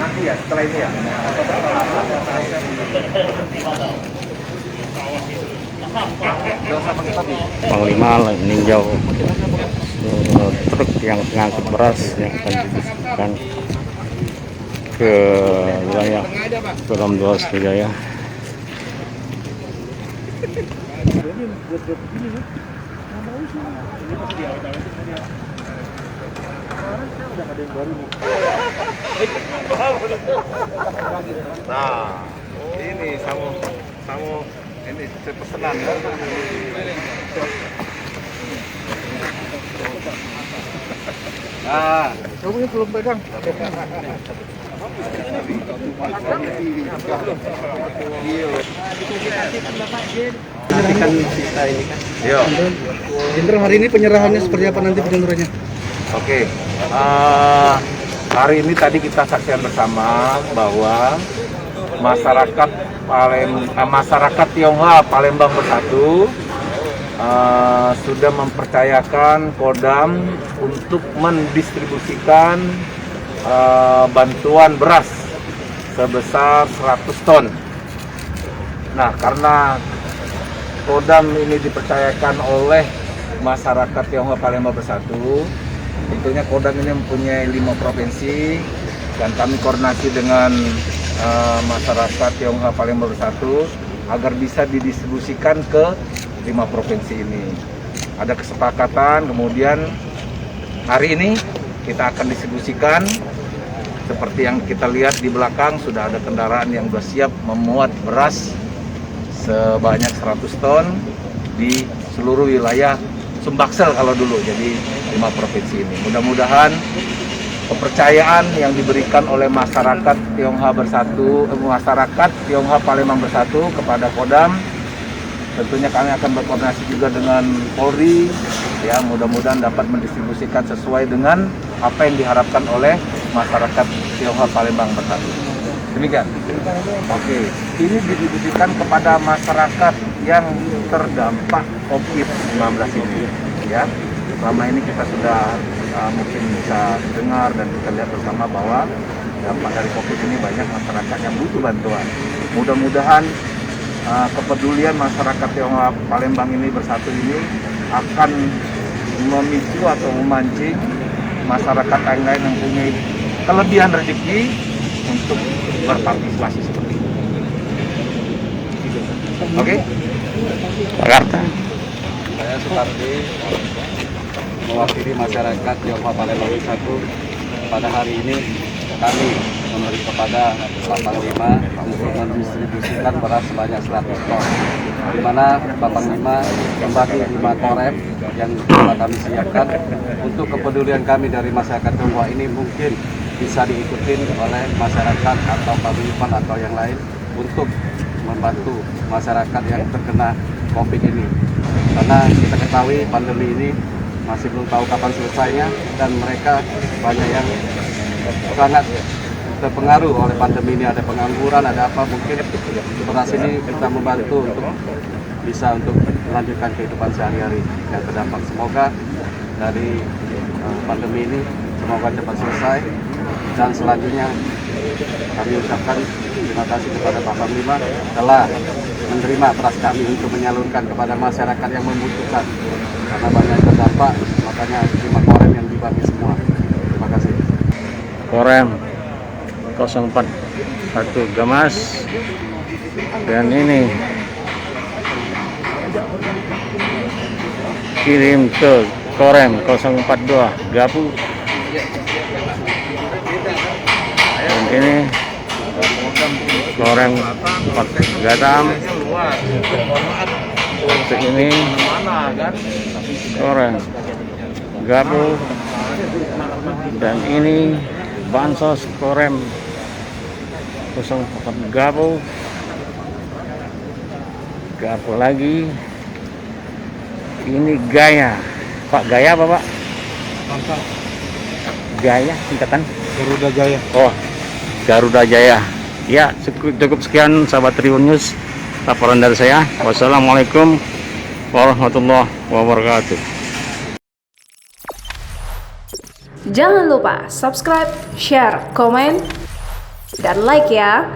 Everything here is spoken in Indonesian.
Nanti ya setelah ini ya. Panglima meninjau truk yang mengangkut beras yang akan didistribusikan ke wilayah Kodam 2 Sriwijaya. Nah, ini samu ini pesanan. Nah, kamu ini belum pegang. Nantikan sisa ini kan. Yo. Jenderal, hari ini penyerahannya seperti apa nanti penyalurannya? Oke. Hari ini tadi kita saksikan bersama bahwa masyarakat Tionghoa Palembang Bersatu sudah mempercayakan Kodam untuk mendistribusikan bantuan beras sebesar 100 ton. Nah, karena Kodam ini dipercayakan oleh masyarakat Tionghoa Palembang Bersatu, tentunya Kodam ini mempunyai 5 provinsi dan kami koordinasi dengan masyarakat Tionghoa Palembang Bersatu agar bisa didistribusikan ke 5 provinsi ini. Ada kesepakatan, kemudian hari ini kita akan distribusikan. Seperti yang kita lihat di belakang, sudah ada kendaraan yang sudah siap memuat beras sebanyak 100 ton di seluruh wilayah Sumbaksel kalau dulu, jadi 5 provinsi ini. Mudah-mudahan kepercayaan yang diberikan oleh masyarakat Tionghoa Bersatu, masyarakat Tionghoa Palembang Bersatu kepada Kodam, tentunya kami akan berkoordinasi juga dengan Polri, ya mudah-mudahan dapat mendistribusikan sesuai dengan apa yang diharapkan oleh masyarakat Tionghoa Palembang Bersatu. Demikian. Oke, ini ditujukan kepada masyarakat yang terdampak COVID-19 ini. Ya, selama ini kita sudah mungkin bisa dengar dan kita lihat bersama bahwa dampak dari COVID ini banyak masyarakat yang butuh bantuan. Mudah-mudahan kepedulian masyarakat Tionghoa Palembang ini Bersatu ini akan memicu atau memancing masyarakat lain yang punya kelebihan rezeki untuk berpartisipasi seperti ini. Oke? Jakarta. Saya Supardi mewakili masyarakat Tionghoa Palembang Bersatu. Pada hari ini kami memberi kepada Pak Panglima untuk mendistribusikan beras sebanyak 100 ton, di mana Pak Panglima membagi 5 korem yang telah kami siapkan. Untuk kepedulian kami dari masyarakat Tionghoa ini mungkin bisa diikuti oleh masyarakat atau pabrik atau yang lain untuk membantu masyarakat yang terkena COVID ini. Karena kita ketahui pandemi ini masih belum tahu kapan selesainya dan mereka banyak yang sangat terpengaruh oleh pandemi ini. Ada pengangguran, ada apa, mungkin beras ini kita membantu untuk bisa untuk melanjutkan kehidupan sehari-hari yang terdampak. Semoga dari pandemi ini semoga cepat selesai. Dan selanjutnya kami ucapkan terima kasih kepada Pak Panglima telah menerima trust kami untuk menyalurkan kepada masyarakat yang membutuhkan. Karena banyak yang terdampak, makanya 5 korem yang dibagi semua. Terima kasih. Korem 041 Gamas, dan ini kirim ke Korem 042 Gapu, dan ini Korem 4 Gatam, ini Korem Gapu, dan ini Bansos Korem 04 Gapu lagi. Ini Gaya, Pak Gaya apa Pak? Gaya singkatan? Garuda Jaya. Oh, Garuda Jaya Ya, cukup sekian sahabat Tribun News laporan dari saya. Wassalamualaikum warahmatullahi wabarakatuh. Jangan lupa subscribe, share, komen, dan like ya.